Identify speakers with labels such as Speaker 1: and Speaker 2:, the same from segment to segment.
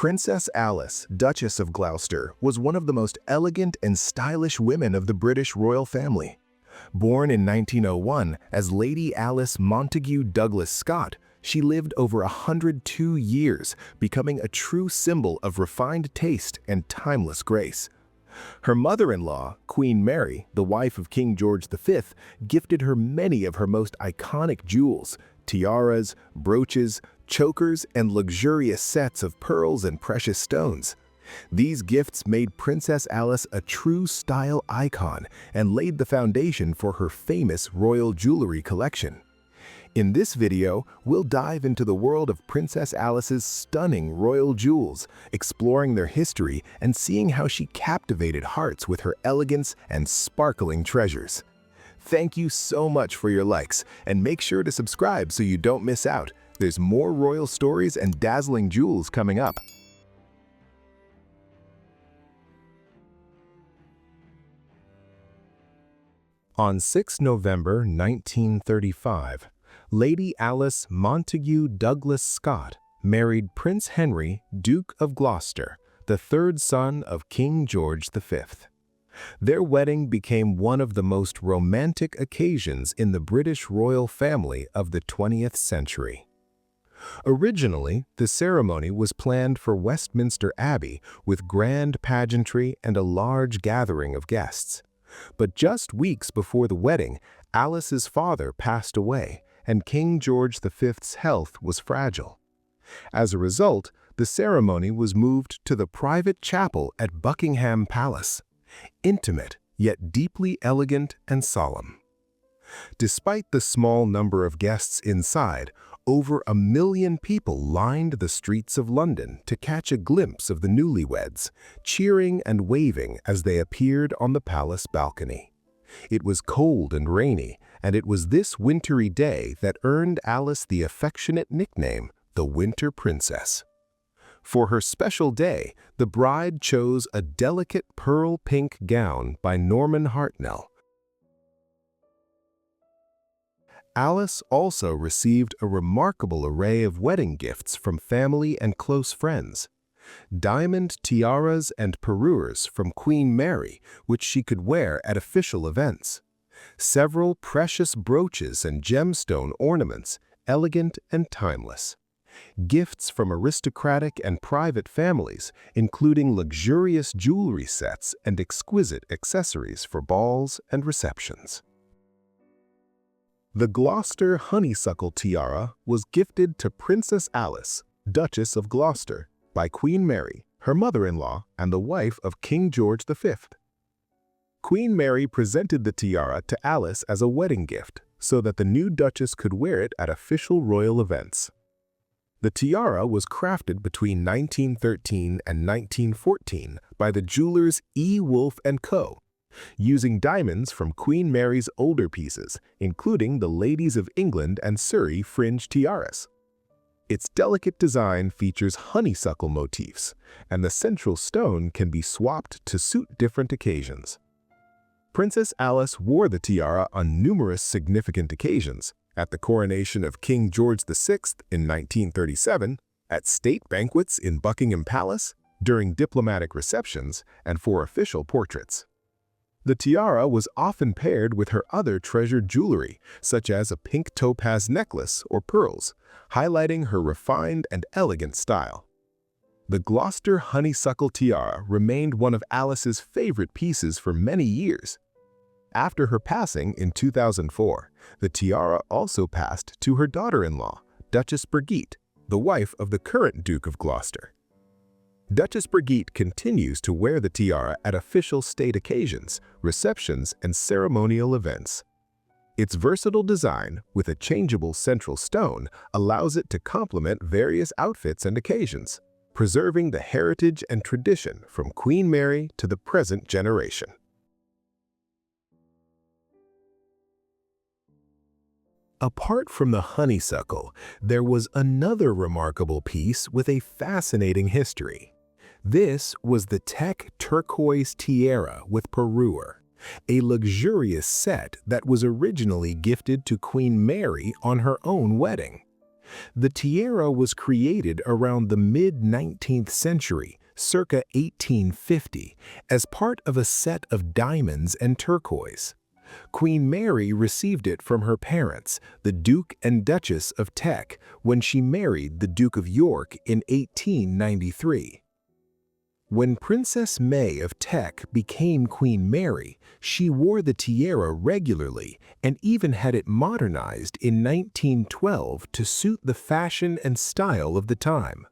Speaker 1: Princess Alice, Duchess of Gloucester, was one of the most elegant and stylish women of the British royal family. Born in 1901 as Lady Alice Montagu-Douglas-Scott, she lived over 102 years, becoming a true symbol of refined taste and timeless grace. Her mother-in-law, Queen Mary, the wife of King George V, gifted her many of her most iconic jewels: tiaras, brooches, chokers, and luxurious sets of pearls and precious stones. These gifts made Princess Alice a true style icon and laid the foundation for her famous royal jewelry collection. In this video, we'll dive into the world of Princess Alice's stunning royal jewels, exploring their history and seeing how she captivated hearts with her elegance and sparkling treasures. Thank you so much for your likes, and make sure to subscribe so you don't miss out. There's more royal stories and dazzling jewels coming up. On 6 November 1935, Lady Alice Montagu-Douglas-Scott married Prince Henry, Duke of Gloucester, the third son of King George V. Their wedding became one of the most romantic occasions in the British royal family of the 20th century. Originally, the ceremony was planned for Westminster Abbey with grand pageantry and a large gathering of guests. But just weeks before the wedding, Alice's father passed away, and King George V's health was fragile. As a result, the ceremony was moved to the private chapel at Buckingham Palace, intimate yet deeply elegant and solemn. Despite the small number of guests inside, over 1 million people lined the streets of London to catch a glimpse of the newlyweds, cheering and waving as they appeared on the palace balcony. It was cold and rainy, and it was this wintry day that earned Alice the affectionate nickname, the Winter Princess. For her special day, the bride chose a delicate pearl pink gown by Norman Hartnell. Alice also received a remarkable array of wedding gifts from family and close friends. Diamond tiaras and parures from Queen Mary, which she could wear at official events. Several precious brooches and gemstone ornaments, elegant and timeless. Gifts from aristocratic and private families, including luxurious jewelry sets and exquisite accessories for balls and receptions. The Gloucester honeysuckle tiara was gifted to Princess Alice, Duchess of Gloucester, by Queen Mary, her mother-in-law and the wife of King George V. Queen Mary presented the tiara to Alice as a wedding gift so that the new Duchess could wear it at official royal events. The tiara was crafted between 1913 and 1914 by the jewelers E. Wolfe & Co., using diamonds from Queen Mary's older pieces, including the Ladies of England and Surrey fringe tiaras. Its delicate design features honeysuckle motifs, and the central stone can be swapped to suit different occasions. Princess Alice wore the tiara on numerous significant occasions: at the coronation of King George VI in 1937, at state banquets in Buckingham Palace, during diplomatic receptions, and for official portraits. The tiara was often paired with her other treasured jewelry, such as a pink topaz necklace or pearls, highlighting her refined and elegant style. The Gloucester honeysuckle tiara remained one of Alice's favorite pieces for many years. After her passing in 2004, the tiara also passed to her daughter-in-law, Duchess Brigitte, the wife of the current Duke of Gloucester. Duchess Brigitte continues to wear the tiara at official state occasions, receptions, and ceremonial events. Its versatile design, with a changeable central stone, allows it to complement various outfits and occasions, preserving the heritage and tradition from Queen Mary to the present generation. Apart from the honeysuckle, there was another remarkable piece with a fascinating history. This was the turquoise tiara with parure, a luxurious set that was originally gifted to Queen Mary on her own wedding. The tiara was created around the mid-19th century, circa 1850, as part of a set of diamonds and turquoise. Queen Mary received it from her parents, the Duke and Duchess of Teck, when she married the Duke of York in 1893. When Princess May of Teck became Queen Mary, she wore the tiara regularly and even had it modernized in 1912 to suit the fashion and style of the time.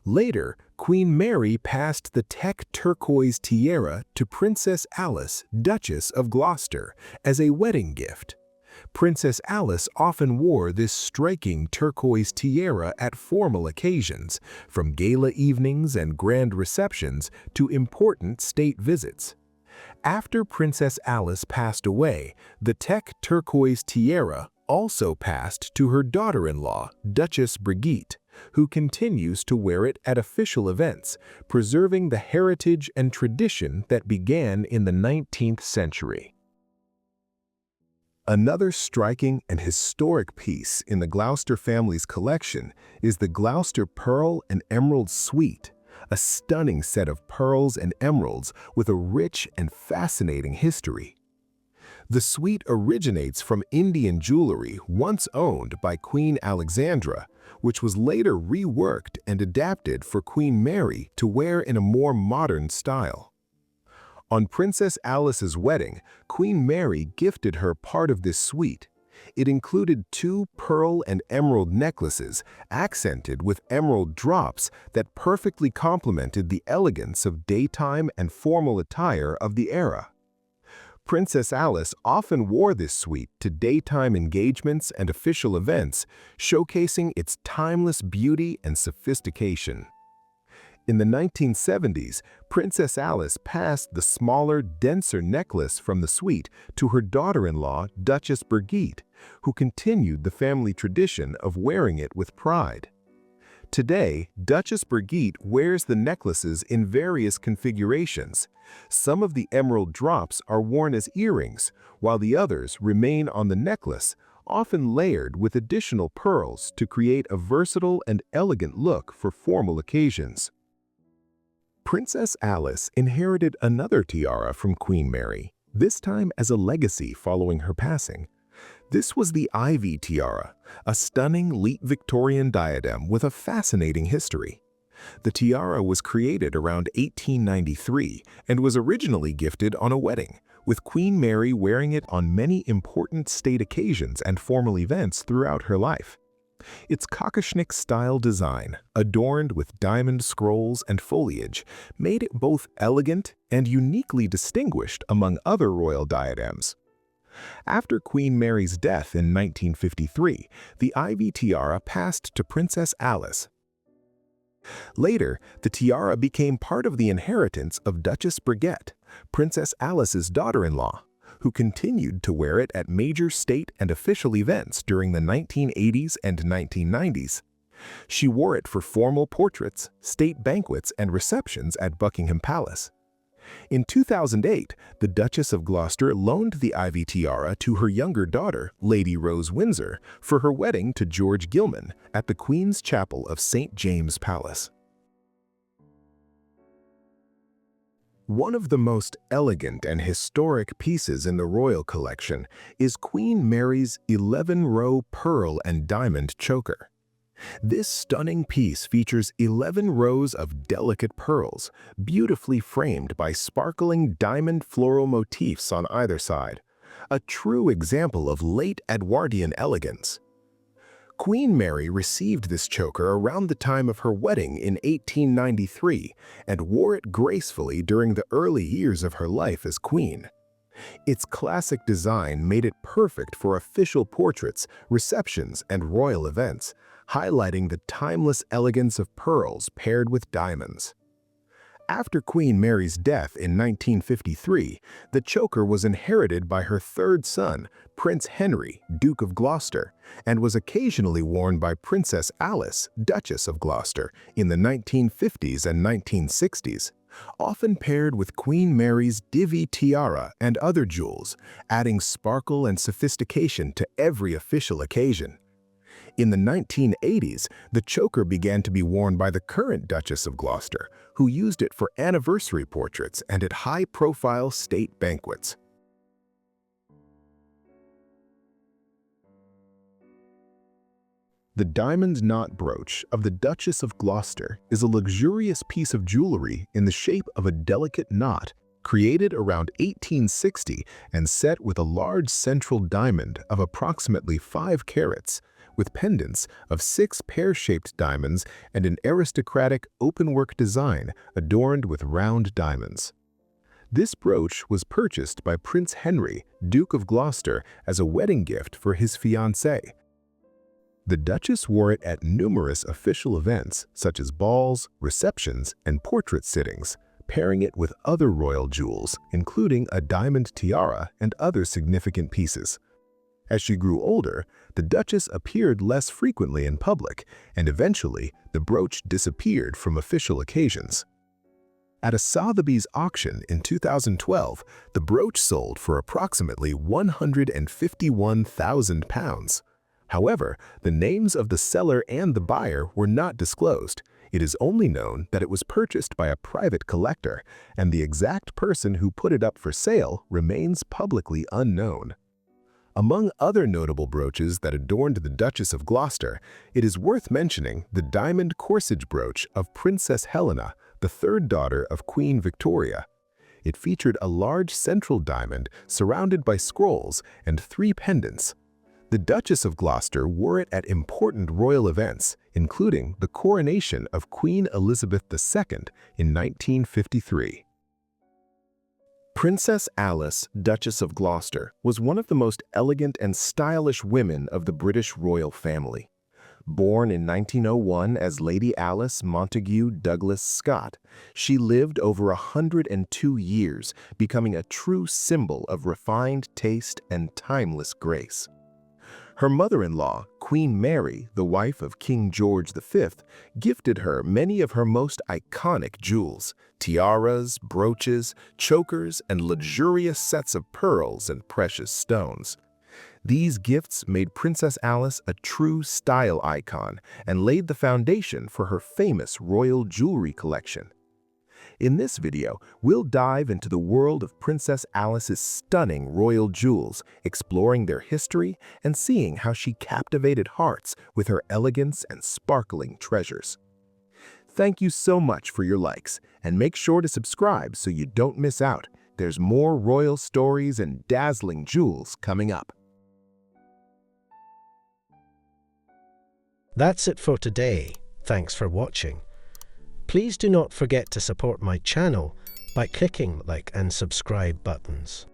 Speaker 1: Later, Queen Mary passed the Teck turquoise tiara to Princess Alice, Duchess of Gloucester, as a wedding gift. Princess Alice often wore this striking turquoise tiara at formal occasions, from gala evenings and grand receptions to important state visits. After Princess Alice passed away, the Teck turquoise tiara also passed to her daughter-in-law, Duchess Brigitte, who continues to wear it at official events, preserving the heritage and tradition that began in the 19th century. Another striking and historic piece in the Gloucester family's collection is the Gloucester Pearl and Emerald Suite, a stunning set of pearls and emeralds with a rich and fascinating history. The suite originates from Indian jewelry once owned by Queen Alexandra, which was later reworked and adapted for Queen Mary to wear in a more modern style. On Princess Alice's wedding, Queen Mary gifted her part of this suite. It included 2 pearl and emerald necklaces accented with emerald drops that perfectly complemented the elegance of daytime and formal attire of the era. Princess Alice often wore this suite to daytime engagements and official events, showcasing its timeless beauty and sophistication. In the 1970s, Princess Alice passed the smaller, denser necklace from the suite to her daughter-in-law, Duchess Brigitte, who continued the family tradition of wearing it with pride. Today, Duchess Brigitte wears the necklaces in various configurations. Some of the emerald drops are worn as earrings, while the others remain on the necklace, often layered with additional pearls to create a versatile and elegant look for formal occasions. Princess Alice inherited another tiara from Queen Mary, this time as a legacy following her passing. This was the Ivy Tiara, a stunning late Victorian diadem with a fascinating history. The tiara was created around 1893 and was originally gifted on a wedding, with Queen Mary wearing it on many important state occasions and formal events throughout her life. Its Kokoschnik-style design, adorned with diamond scrolls and foliage, made it both elegant and uniquely distinguished among other royal diadems. After Queen Mary's death in 1953, the Ivy tiara passed to Princess Alice. Later, the tiara became part of the inheritance of Duchess Brigitte, Princess Alice's daughter-in-law, who continued to wear it at major state and official events during the 1980s and 1990s. She wore it for formal portraits, state banquets, and receptions at Buckingham Palace. In 2008, the Duchess of Gloucester loaned the Ivy tiara to her younger daughter, Lady Rose Windsor, for her wedding to George Gilman at the Queen's Chapel of St. James Palace. One of the most elegant and historic pieces in the royal collection is Queen Mary's 11-row pearl and diamond choker. This stunning piece features 11 rows of delicate pearls, beautifully framed by sparkling diamond floral motifs on either side, a true example of late Edwardian elegance. Queen Mary received this choker around the time of her wedding in 1893 and wore it gracefully during the early years of her life as queen. Its classic design made it perfect for official portraits, receptions, and royal events, highlighting the timeless elegance of pearls paired with diamonds. After Queen Mary's death in 1953, the choker was inherited by her third son, Prince Henry, Duke of Gloucester, and was occasionally worn by Princess Alice, Duchess of Gloucester, in the 1950s and 1960s, often paired with Queen Mary's Divi tiara and other jewels, adding sparkle and sophistication to every official occasion. In the 1980s, the choker began to be worn by the current Duchess of Gloucester, who used it for anniversary portraits and at high-profile state banquets. The diamond knot brooch of the Duchess of Gloucester is a luxurious piece of jewelry in the shape of a delicate knot, created around 1860 and set with a large central diamond of approximately 5 carats, with pendants of 6 pear-shaped diamonds and an aristocratic openwork design adorned with round diamonds. This brooch was purchased by Prince Henry, Duke of Gloucester, as a wedding gift for his fiancée. The Duchess wore it at numerous official events such as balls, receptions, and portrait sittings, pairing it with other royal jewels, including a diamond tiara and other significant pieces. As she grew older, the Duchess appeared less frequently in public, and eventually the brooch disappeared from official occasions. At a Sotheby's auction in 2012, the brooch sold for approximately £151,000. However, the names of the seller and the buyer were not disclosed. It is only known that it was purchased by a private collector, and the exact person who put it up for sale remains publicly unknown. Among other notable brooches that adorned the Duchess of Gloucester, it is worth mentioning the diamond corsage brooch of Princess Helena, the third daughter of Queen Victoria. It featured a large central diamond surrounded by scrolls and 3 pendants. The Duchess of Gloucester wore it at important royal events, including the coronation of Queen Elizabeth II in 1953. Princess Alice, Duchess of Gloucester, was one of the most elegant and stylish women of the British royal family. Born in 1901 as Lady Alice Montagu-Douglas-Scott, she lived over 102 years, becoming a true symbol of refined taste and timeless grace. Her mother-in-law, Queen Mary, the wife of King George V, gifted her many of her most iconic jewels: tiaras, brooches, chokers, and luxurious sets of pearls and precious stones. These gifts made Princess Alice a true style icon and laid the foundation for her famous royal jewelry collection. In this video, we'll dive into the world of Princess Alice's stunning royal jewels, exploring their history and seeing how she captivated hearts with her elegance and sparkling treasures. Thank you so much for your likes, and make sure to subscribe so you don't miss out. There's more royal stories and dazzling jewels coming up.
Speaker 2: That's it for today. Thanks for watching. Please do not forget to support my channel by clicking like and subscribe buttons.